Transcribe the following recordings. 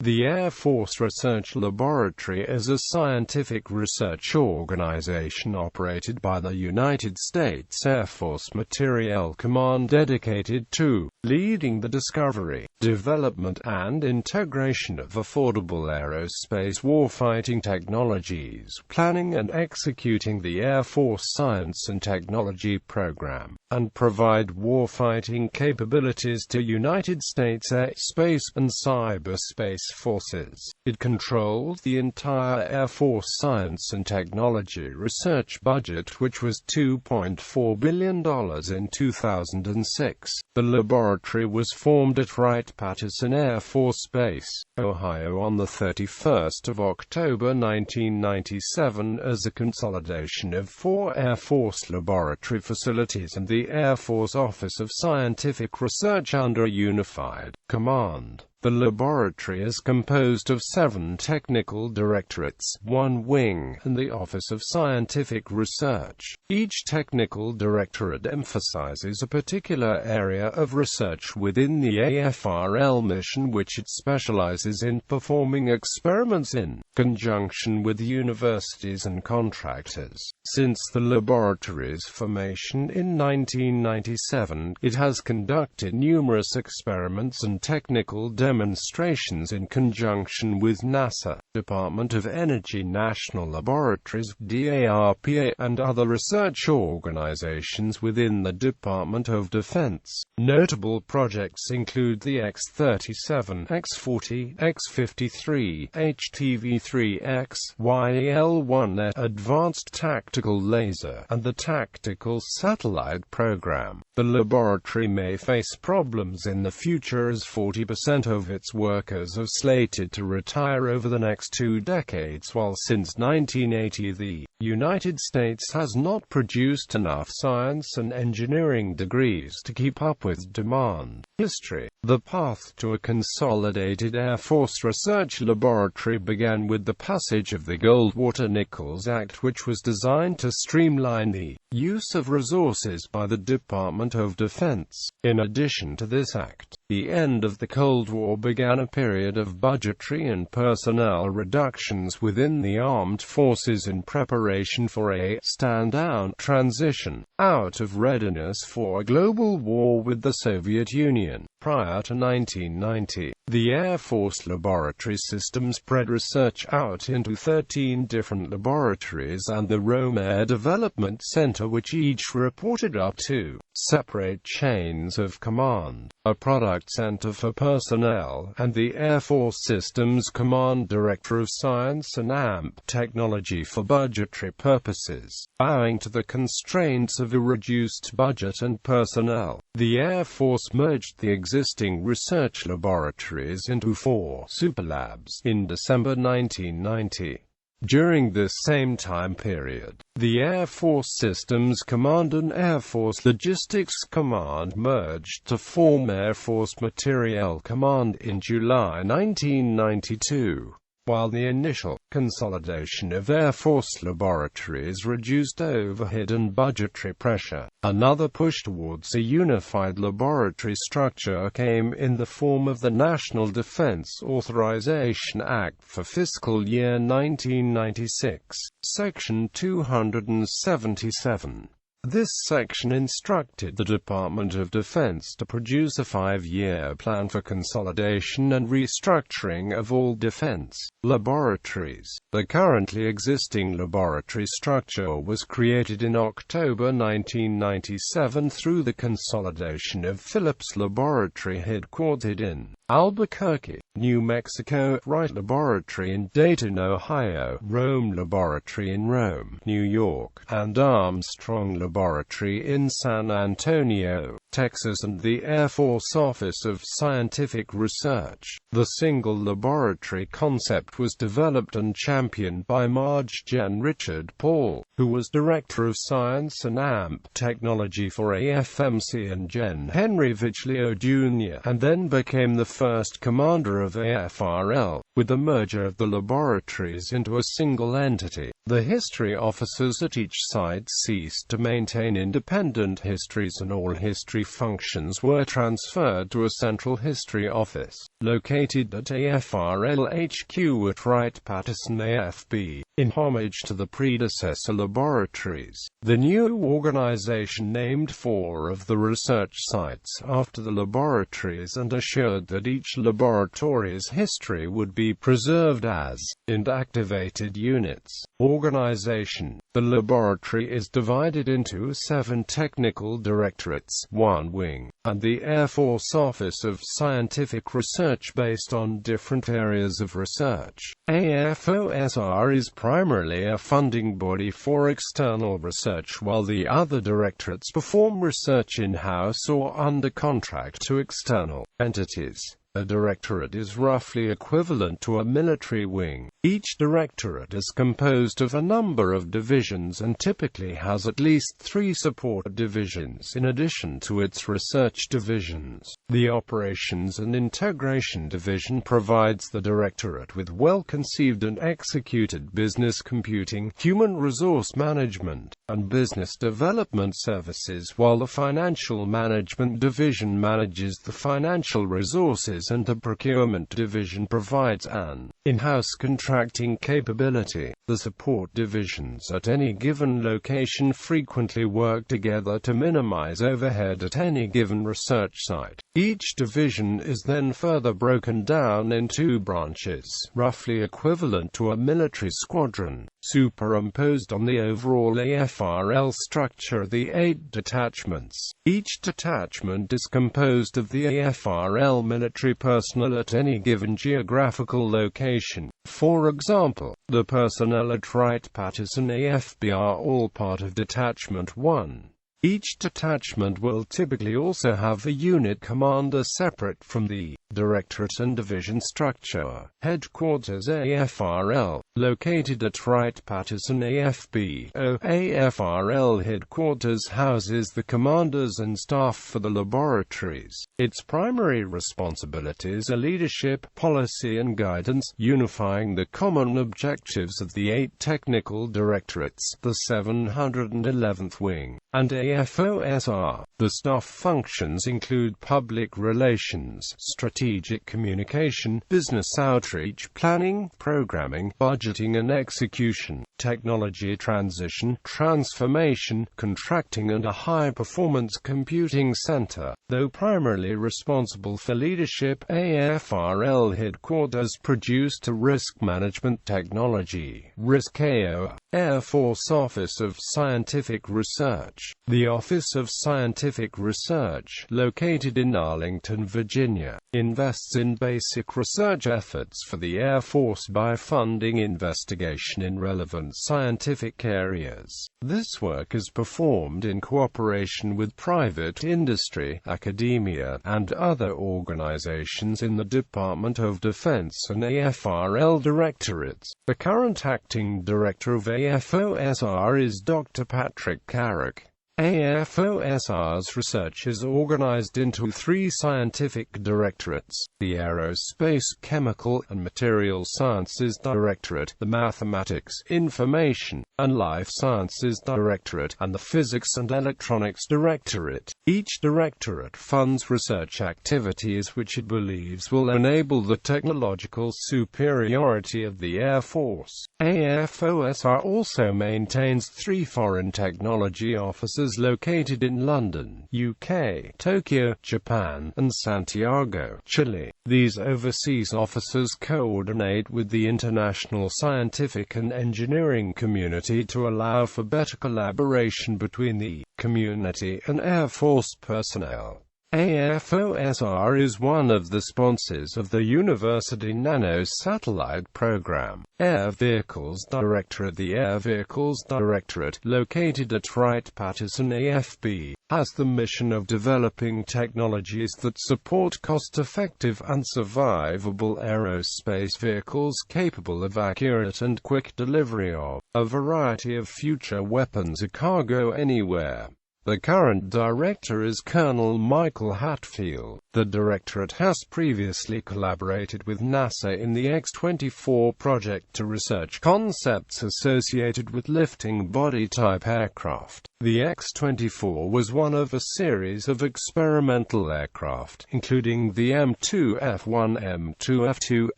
The Air Force Research Laboratory is a scientific research organization operated by the United States Air Force Materiel Command dedicated to leading the discovery, development and integration of affordable aerospace warfighting technologies, planning and executing the Air Force Science and Technology Program, and provide warfighting capabilities to United States air, space, and cyberspace forces. It controls the entire Air Force Science and Technology research budget, which was $2.4 billion in 2006. The laboratory was formed at Wright-Patterson Air Force Base, Ohio on the 31st of October 1997 as a consolidation of 4 Air Force laboratory facilities and the Air Force Office of Scientific Research under a unified command. The laboratory is composed of 7 technical directorates, 1 wing, and the Office of Scientific Research. Each technical directorate emphasizes a particular area of research within the AFRL mission, which it specializes in performing experiments in conjunction with universities and contractors. Since the laboratory's formation in 1997, it has conducted numerous experiments and technical demonstrations in conjunction with NASA, Department of Energy National Laboratories (DARPA), and other research organizations within the Department of Defense. Notable projects include the X-37, X-40, X-53, HTV-3X, YL-1 Advanced Tactical Laser, and the Tactical Satellite Program. The laboratory may face problems in the future as 40% of its workers are slated to retire over the next 2 decades, while since 1980 the United States has not produced enough science and engineering degrees to keep up with demand. History. The path to a consolidated Air Force research laboratory began with the passage of the Goldwater-Nichols Act, which was designed to streamline the use of resources by the Department of Defense. In addition to this act, the end of the Cold War began a period of budgetary and personnel reductions within the armed forces in preparation for a stand-down transition out of readiness for a global war with the Soviet Union. Prior to 1990, the Air Force Laboratory System spread research out into 13 different laboratories and the Rome Air Development Center, which each reported up to separate chains of command, a product center for personnel, and the Air Force Systems Command Director of Science and AMP Technology for budgetary purposes. Owing to the constraints of a reduced budget and personnel, the Air Force merged the existing research laboratories into 4 superlabs in December 1990. During this same time period, the Air Force Systems Command and Air Force Logistics Command merged to form Air Force Materiel Command in July 1992. While the initial consolidation of Air Force laboratories reduced overhead and budgetary pressure, another push towards a unified laboratory structure came in the form of the National Defense Authorization Act for fiscal year 1996, Section 277. This section instructed the Department of Defense to produce a 5-year plan for consolidation and restructuring of all defense laboratories. The currently existing laboratory structure was created in October 1997 through the consolidation of Phillips Laboratory headquartered in Albuquerque, New Mexico, Wright Laboratory in Dayton, Ohio, Rome Laboratory in Rome, New York, and Armstrong Laboratory in San Antonio, Texas, and the Air Force Office of Scientific Research. The single laboratory concept was developed and championed by Marge Gen Richard Paul, who was Director of Science and AMP Technology for AFMC, and Gen Henry Viglio Jr., and then became the first commander of AFRL. With the merger of the laboratories into a single entity, the history officers at each site ceased to maintain independent histories, and all history functions were transferred to a central history office, located at AFRL HQ at Wright-Patterson AFB, in homage to the predecessor laboratories. The new organization named 4 of the research sites after the laboratories and assured that each laboratory's history would be preserved as activated units. Organization. The laboratory is divided into 7 technical directorates, 1 wing, and the Air Force Office of Scientific Research based on different areas of research. AFOSR is primarily a funding body for external research, while the other directorates perform research in-house or under contract to external entities. A directorate is roughly equivalent to a military wing. Each directorate is composed of a number of divisions and typically has at least 3 support divisions in addition to its research divisions. The Operations and Integration Division provides the directorate with well-conceived and executed business computing, human resource management, and business development services, while the Financial Management Division manages the financial resources and the Procurement Division provides an in-house contracting capability. The support divisions at any given location frequently work together to minimize overhead at any given research site. Each division is then further broken down into branches, roughly equivalent to a military squadron, superimposed on the overall AFRL structure. The 8 detachments. Each detachment is composed of the AFRL military personnel at any given geographical location. For example, the personnel at Wright-Patterson AFB are all part of Detachment 1. Each detachment will typically also have a unit commander separate from the directorate and division structure. Headquarters AFRL, located at Wright-Patterson AFB. AFRL headquarters houses the commanders and staff for the laboratories. Its primary responsibilities are leadership, policy and guidance, unifying the common objectives of the 8 technical directorates, the 711th Wing, and AFOSR. The staff functions include public relations, strategic communication, business outreach, planning, programming, budgeting and execution, technology transition, transformation, contracting and a high-performance computing center. Though primarily responsible for leadership, AFRL headquarters produced a risk management technology, RISC AO, Air Force Office of Scientific Research. The Office of Scientific Research, located in Arlington, Virginia, invests in basic research efforts for the Air Force by funding investigation in relevant scientific areas. This work is performed in cooperation with private industry, academia, and other organizations in the Department of Defense and AFRL directorates. The current acting director of AFOSR is Dr. Patrick Carrick. AFOSR's research is organized into 3 scientific directorates: the Aerospace, Chemical, and Material Sciences Directorate, the Mathematics, Information, and Life Sciences Directorate, and the Physics and Electronics Directorate. Each directorate funds research activities which it believes will enable the technological superiority of the Air Force. AFOSR also maintains 3 foreign technology offices located in London, UK, Tokyo, Japan, and Santiago, Chile. These overseas offices coordinate with the international scientific and engineering community to allow for better collaboration between the community and Air Force personnel. AFOSR is one of the sponsors of the University Nano-Satellite Program. Air Vehicles Directorate. The Air Vehicles Directorate, located at Wright-Patterson AFB, has the mission of developing technologies that support cost-effective and survivable aerospace vehicles capable of accurate and quick delivery of a variety of future weapons or cargo anywhere. The current director is Colonel Michael Hatfield. The Directorate has previously collaborated with NASA in the X-24 project to research concepts associated with lifting body-type aircraft. The X-24 was one of a series of experimental aircraft, including the M2F1, M2F2,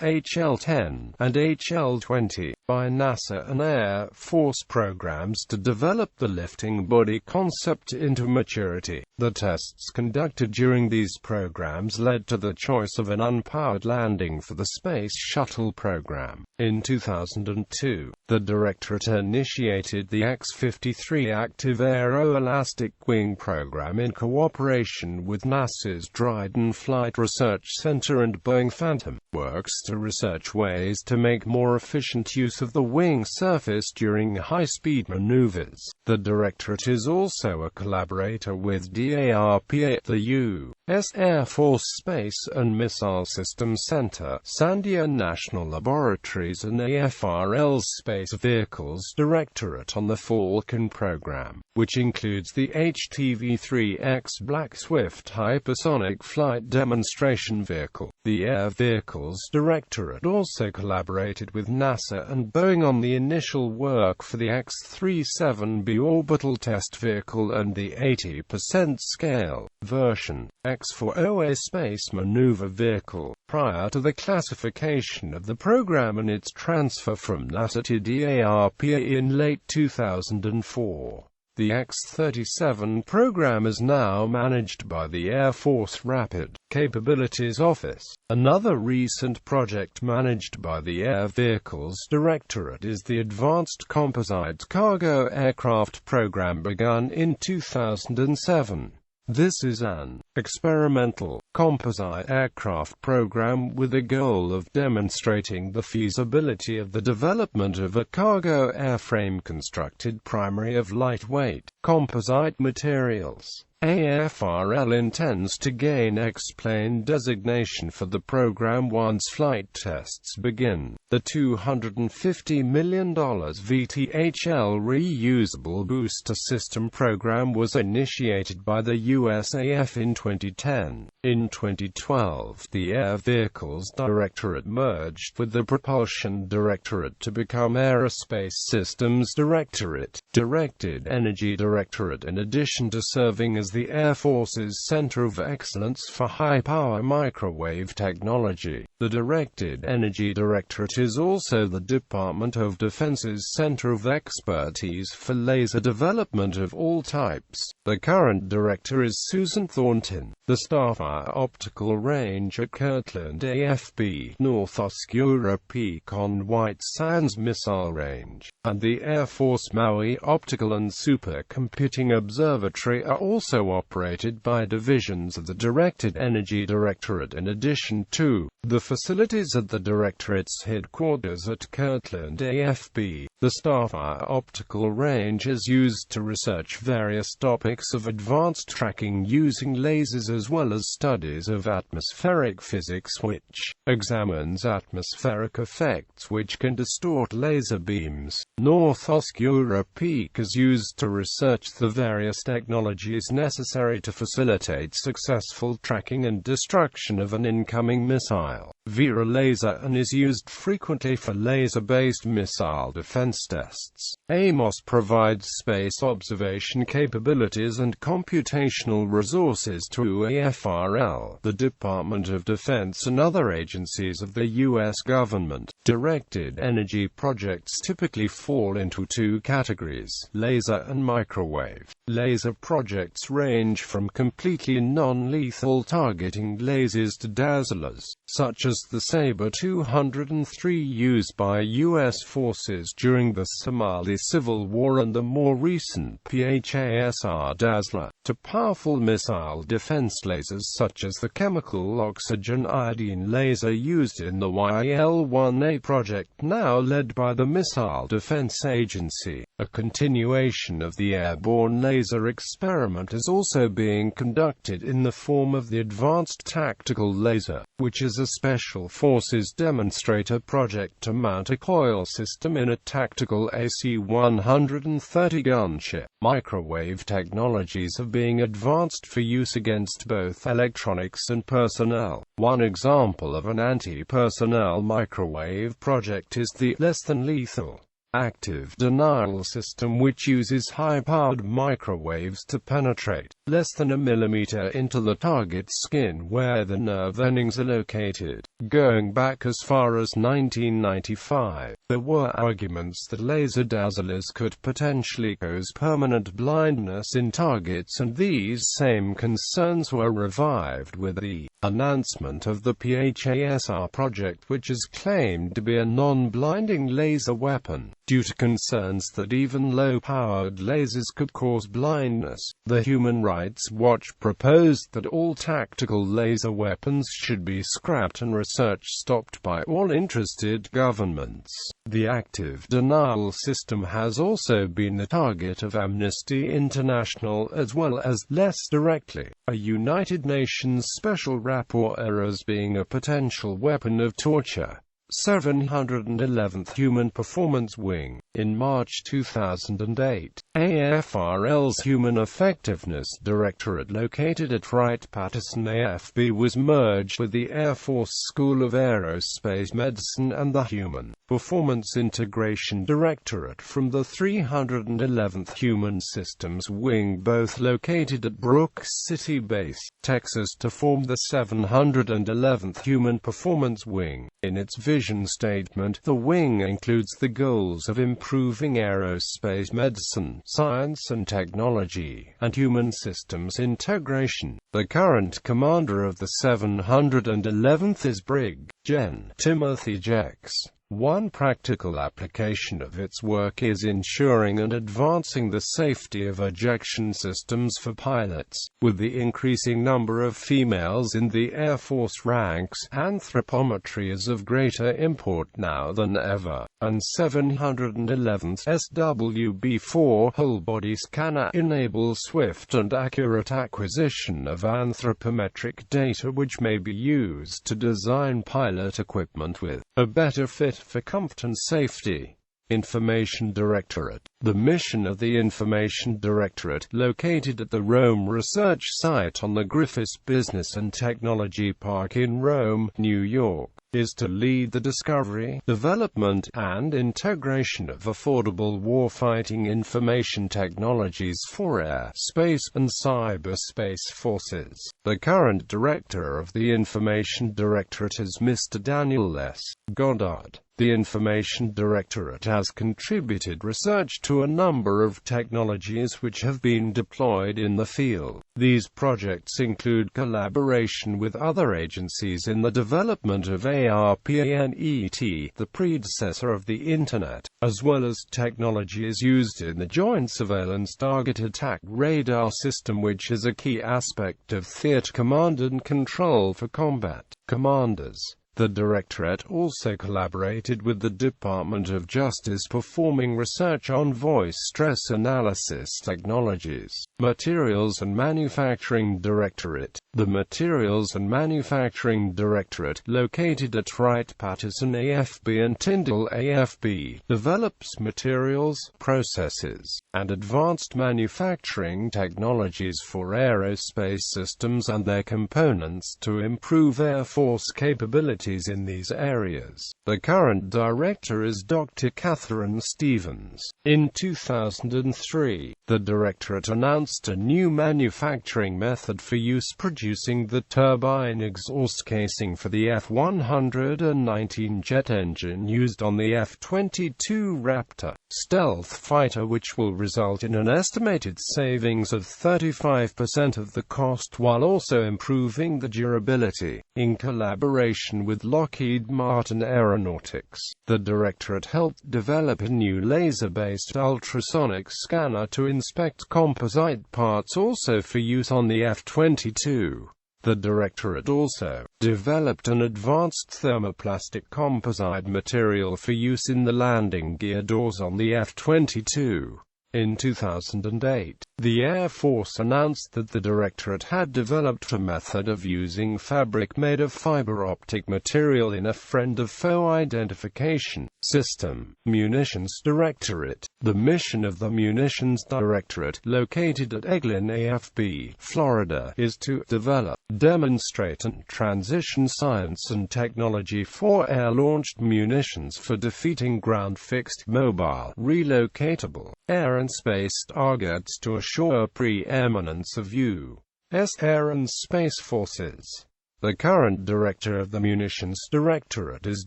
HL-10, and HL-20, by NASA and Air Force programs to develop the lifting body concept into maturity. The tests conducted during these programs led to the choice of an unpowered landing for the Space Shuttle program. In 2002, the Directorate initiated the X-53 Active Aeroelastic Wing program in cooperation with NASA's Dryden Flight Research Center and Boeing Phantom Works to research ways to make more efficient use of the wing surface during high-speed maneuvers. The Directorate is also a collaborator with DARPA, the U.S. Air Force Space and Missile Systems Center, Sandia National Laboratories, and AFRL's Space Vehicles Directorate on the Falcon program, which includes the HTV-3X Black Swift hypersonic flight demonstration vehicle. The Air Vehicles Directorate also collaborated with NASA and Boeing on the initial work for the X-37B orbital test vehicle and the 80% scale version X-4OA space maneuver vehicle, prior to the classification of the program and its transfer from NASA to DARPA in late 2004. The X-37 program is now managed by the Air Force Rapid Capabilities Office. Another recent project managed by the Air Vehicles Directorate is the Advanced Composite Cargo Aircraft program, begun in 2007. This is an experimental composite aircraft program with the goal of demonstrating the feasibility of the development of a cargo airframe constructed primarily of lightweight composite materials. AFRL intends to gain X-plane designation for the program once flight tests begin. The $250 million VTHL reusable booster system program was initiated by the USAF in 2010. In 2012, the Air Vehicles Directorate merged with the Propulsion Directorate to become Aerospace Systems Directorate, Directed Energy Directorate. In addition to serving as the Air Force's Center of Excellence for High-Power Microwave Technology, the Directed Energy Directorate is also the Department of Defense's Center of Expertise for laser development of all types. The current director is Susan Thornton. The Starfire Optical Range at Kirtland AFB, North Oscura Peak on White Sands Missile Range, and the Air Force Maui Optical and Supercomputing Observatory are also operated by divisions of the Directed Energy Directorate. In addition to the facilities at the Directorate's headquarters at Kirtland AFB, the Starfire Optical Range is used to research various topics of advanced tracking using lasers, as well as studies of atmospheric physics, which examines atmospheric effects which can distort laser beams. North Oscura Peak is used to research the various technologies necessary to facilitate successful tracking and destruction of an incoming missile via laser, and is used frequently for laser-based missile defense tests. AMOS provides space observation capabilities and computational resources to AFRL, the Department of Defense, and other agencies of the U.S. government. Directed energy projects typically fall into two categories: laser and microwave. Laser projects range from completely non-lethal targeting lasers to dazzlers, such as the Sabre 203 used by U.S. forces during the Somali Civil War and the more recent PHASR Dazzler, to powerful missile defense lasers such as the chemical oxygen iodine laser used in the YL-1A project, now led by the Missile Defense Agency. A continuation of the airborne laser experiment is also being conducted in the form of the Advanced Tactical Laser, which is a special forces demonstrator project to mount a coil system in a tactical AC-130 gunship. Microwave technologies are being advanced for use against both electronics and personnel. One example of an anti-personnel microwave project is the less-than-lethal active denial system, which uses high-powered microwaves to penetrate less than a millimeter into the target's skin where the nerve endings are located. Going back as far as 1995, there were arguments that laser dazzlers could potentially cause permanent blindness in targets, and these same concerns were revived with the announcement of the PHASR project, which is claimed to be a non-blinding laser weapon. Due to concerns that even low-powered lasers could cause blindness, the Human Rights Watch proposed that all tactical laser weapons should be scrapped and research stopped by all interested governments. The active denial system has also been the target of Amnesty International, as well as, less directly, a United Nations Special Rapporteur as being a potential weapon of torture. 711th Human Performance Wing. In March 2008, AFRL's Human Effectiveness Directorate, located at Wright-Patterson AFB, was merged with the Air Force School of Aerospace Medicine and the Human Performance Integration Directorate from the 311th Human Systems Wing, both located at Brooks City Base, Texas, to form the 711th Human Performance Wing. In its vision statement, the wing includes the goals of improving aerospace medicine, science and technology, and human systems integration. The current commander of the 711th is Brig. Gen. Timothy Jex. One practical application of its work is ensuring and advancing the safety of ejection systems for pilots. With the increasing number of females in the Air Force ranks, anthropometry is of greater import now than ever, and 711th SWB-4 whole-body scanner enables swift and accurate acquisition of anthropometric data, which may be used to design pilot equipment with a better fit for comfort and safety. Information Directorate. The mission of the Information Directorate, located at the Rome Research Site on the Griffiths Business and Technology Park in Rome, New York, is to lead the discovery, development, and integration of affordable warfighting information technologies for air, space, and cyberspace forces. The current director of the Information Directorate is Mr. Daniel S. Goddard. The Information Directorate has contributed research to a number of technologies which have been deployed in the field. These projects include collaboration with other agencies in the development of ARPANET, the predecessor of the Internet, as well as technologies used in the Joint Surveillance Target Attack Radar System, which is a key aspect of theater command and control for combat commanders. The Directorate also collaborated with the Department of Justice, performing research on voice stress analysis technologies. Materials and Manufacturing Directorate. The Materials and Manufacturing Directorate, located at Wright-Patterson AFB and Tyndall AFB, develops materials, processes, and advanced manufacturing technologies for aerospace systems and their components to improve Air Force capabilities in these areas. The current director is Dr. Catherine Stevens. In 2003, the Directorate announced a new manufacturing method for use producing the turbine exhaust casing for the F-119 jet engine used on the F-22 Raptor stealth fighter, which will result in an estimated savings of 35% of the cost while also improving the durability. In collaboration with Lockheed Martin Aeronautics, the Directorate helped develop a new laser-based ultrasonic scanner to inspect composite parts, also for use on the F-22. The Directorate also developed an advanced thermoplastic composite material for use in the landing gear doors on the F-22. In 2008, the Air Force announced that the Directorate had developed a method of using fabric made of fiber optic material in a friend-of-foe identification system. Munitions Directorate. The mission of the Munitions Directorate, located at Eglin AFB, Florida, is to develop, demonstrate and transition science and technology for air-launched munitions for defeating ground-fixed, mobile, relocatable, air and space targets to assure pre-eminence of U.S. air and space forces. The current director of the Munitions Directorate is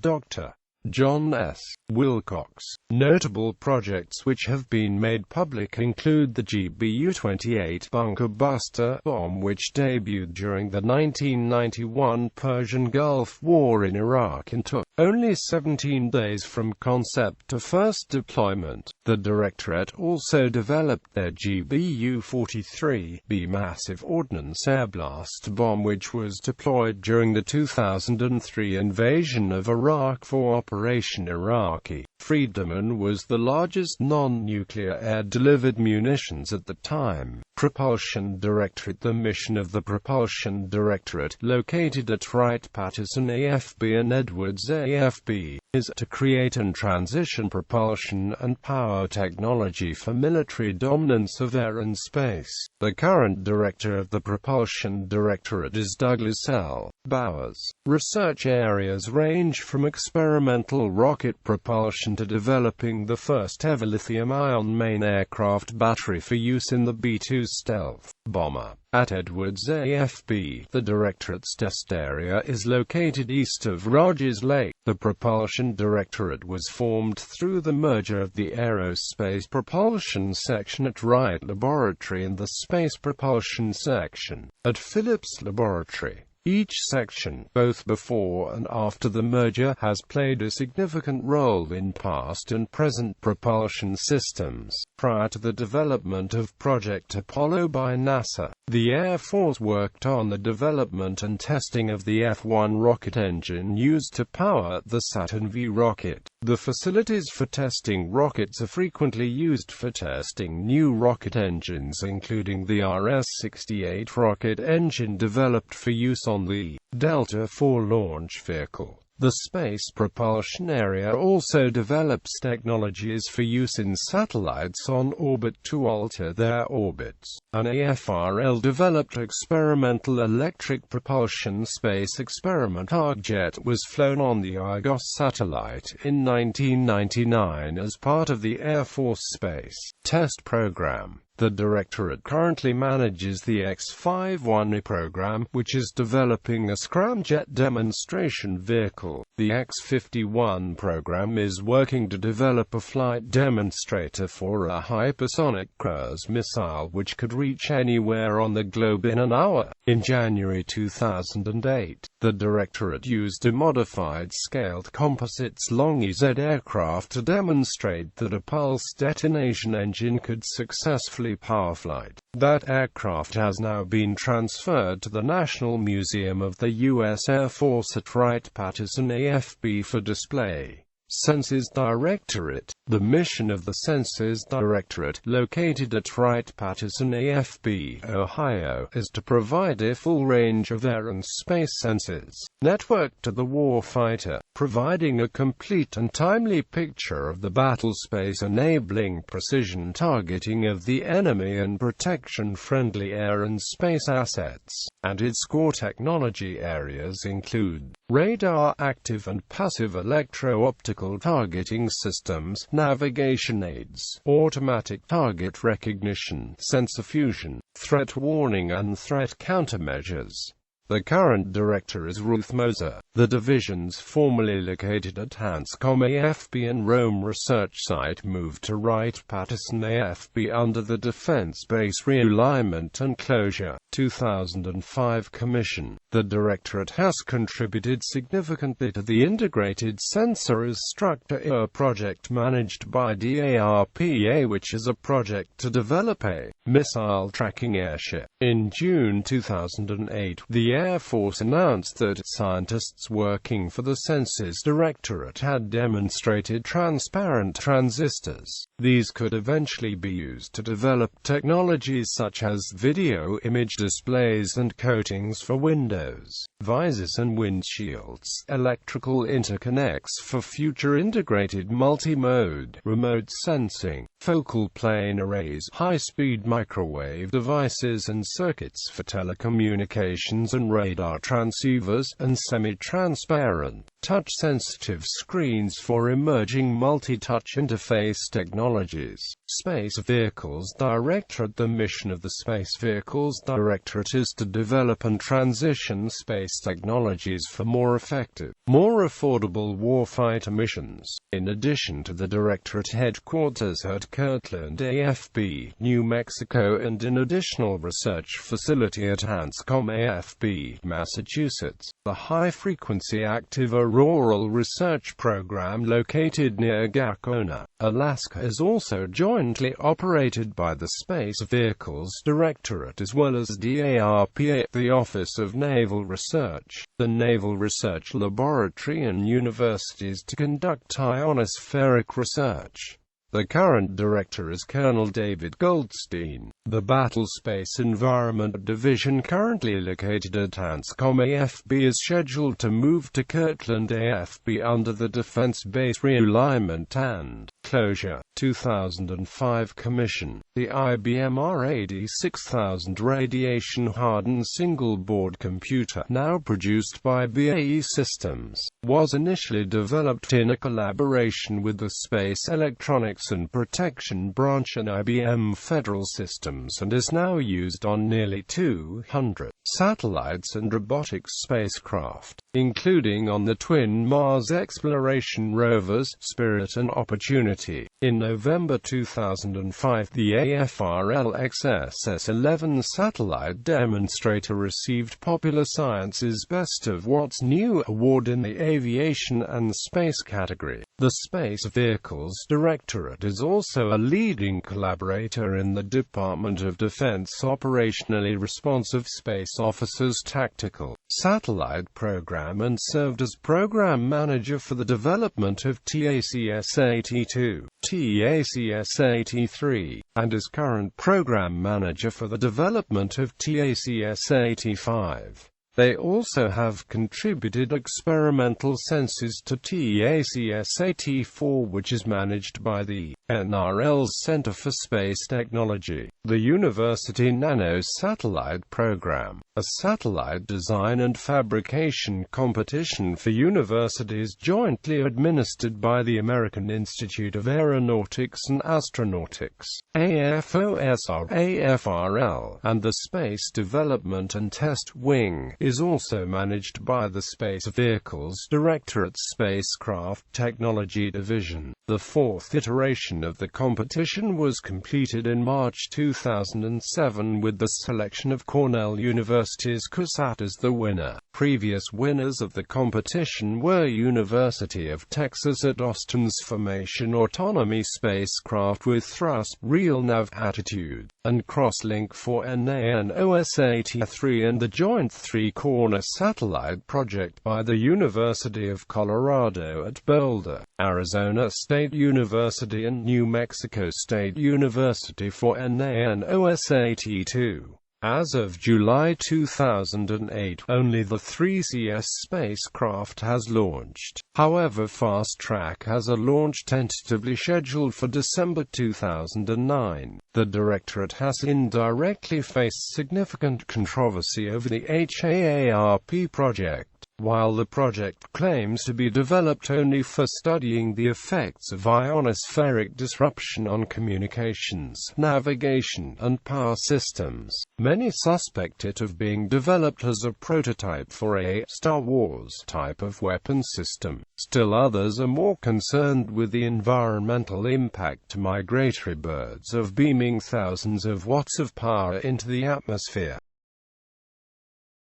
Dr. John S. Wilcox. Notable projects which have been made public include the GBU-28 bunker buster bomb, which debuted during the 1991 Persian Gulf War in Iraq and took only 17 days from concept to first deployment. The Directorate also developed their GBU-43B massive ordnance air blast bomb, which was deployed during the 2003 invasion of Iraq for Operation Iraqi Freedom and was the largest non-nuclear air-delivered munitions at the time. Propulsion Directorate. The mission of the Propulsion Directorate, located at Wright-Patterson AFB and Edwards AFB, is to create and transition propulsion and power technology for military dominance of air and space. The current director of the Propulsion Directorate is Douglas L. Bowers. Research areas range from experimental rocket propulsion to developing the first-ever lithium-ion main aircraft battery for use in the B-2 stealth bomber. At Edwards AFB, the Directorate's test area is located east of Rogers Lake. The Propulsion Directorate was formed through the merger of the Aerospace Propulsion Section at Wright Laboratory and the Space Propulsion Section at Phillips Laboratory. Each section, both before and after the merger, has played a significant role in past and present propulsion systems. Prior to the development of Project Apollo by NASA, the Air Force worked on the development and testing of the F-1 rocket engine used to power the Saturn V rocket. The facilities for testing rockets are frequently used for testing new rocket engines, including the RS-68 rocket engine developed for use on the Delta IV launch vehicle. The Space Propulsion Area also develops technologies for use in satellites on orbit to alter their orbits. An AFRL developed experimental electric propulsion space experiment Argjet was flown on the Argos satellite in 1999 as part of the Air Force Space Test Program. The Directorate currently manages the X-51 program, which is developing a scramjet demonstration vehicle. The X-51 program is working to develop a flight demonstrator for a hypersonic cruise missile which could reach anywhere on the globe in an hour. In January 2008, the Directorate used a modified scaled composites Long-EZ aircraft to demonstrate that a pulse detonation engine could successfully power flight. That aircraft has now been transferred to the National Museum of the U.S. Air Force at Wright-Patterson AFB for display. Census Directorate. The mission of the Census Directorate, located at Wright-Patterson AFB, Ohio, is to provide a full range of air and space sensors networked to the warfighter, providing a complete and timely picture of the battle space, enabling precision targeting of the enemy and protection-friendly air and space assets. And its core technology areas include radar, active and passive electro-optical targeting systems, navigation aids, automatic target recognition, sensor fusion, threat warning and threat countermeasures. The current director is Ruth Moser. The divisions formerly located at Hanscom AFB and Rome Research Site moved to Wright-Patterson AFB under the Defense Base Realignment and Closure 2005 Commission. The Directorate has contributed significantly to the Integrated Sensors Structure project managed by DARPA, which is a project to develop a missile tracking airship. In June 2008, the the Air Force announced that scientists working for the Census Directorate had demonstrated transparent transistors. These could eventually be used to develop technologies such as video image displays and coatings for windows, visors and windshields, electrical interconnects for future integrated multi-mode, remote sensing, focal plane arrays, high-speed microwave devices and circuits for telecommunications and radar transceivers, and semi-transparent, touch-sensitive screens for emerging multi-touch interface technologies. Space Vehicles Directorate. The mission of the Space Vehicles Directorate is to develop and transition space technologies for more effective, more affordable warfighter missions. In addition to the Directorate headquarters at Kirtland AFB, New Mexico, and an additional research facility at Hanscom AFB, Massachusetts, the High-Frequency Active Auroral Research Program located near Gacona, Alaska, is also jointly operated by the Space Vehicles Directorate as well as DARPA, the Office of Naval Research, the Naval Research Laboratory, and universities to conduct ionospheric research. The current director is Colonel David Goldstein. The Battlespace Environment Division, currently located at Hanscom AFB, is scheduled to move to Kirtland AFB under the Defense Base Realignment and Closure 2005 Commission. The IBM R806000 radiation-hardened single-board computer, now produced by BAE Systems, was initially developed in a collaboration with the Space Electronics and Protection Branch and IBM Federal Systems, and is now used on nearly 200 satellites and robotic spacecraft, including on the twin Mars exploration rovers, Spirit and Opportunity. In November 2005, the AFRL XSS-11 satellite demonstrator received Popular Science's Best of What's New award in the Aviation and Space category. The Space Vehicles Directorate is also a leading collaborator in the Department of Defense Operationally Responsive Space Officers Tactical Satellite Program and served as Program Manager for the development of TACS-82, TACS-83, and is current Program Manager for the development of TACS-85. They also have contributed experimental sensors to TACS-84, which is managed by the NRL's Center for Space Technology. The University Nano Satellite Program, a satellite design and fabrication competition for universities jointly administered by the American Institute of Aeronautics and Astronautics, AFOSR-AFRL, and the Space Development and Test Wing, is also managed by the Space Vehicles Directorate's Spacecraft Technology Division. The fourth iteration of the competition was completed in March 2007 with the selection of Cornell University's CUSAT as the winner. Previous winners of the competition were University of Texas at Austin's Formation Autonomy spacecraft with thrust, real nav attitude, and crosslink for NANOS-83, and the joint Three-Corner Satellite Project by the University of Colorado at Boulder, Arizona State University and New Mexico State University for NANOS-82. As of July 2008, only the 3CS spacecraft has launched. However, Fast Track has a launch tentatively scheduled for December 2009. The Directorate has indirectly faced significant controversy over the HAARP project. While the project claims to be developed only for studying the effects of ionospheric disruption on communications, navigation, and power systems, many suspect it of being developed as a prototype for a Star Wars type of weapon system. Still others are more concerned with the environmental impact to migratory birds of beaming thousands of watts of power into the atmosphere.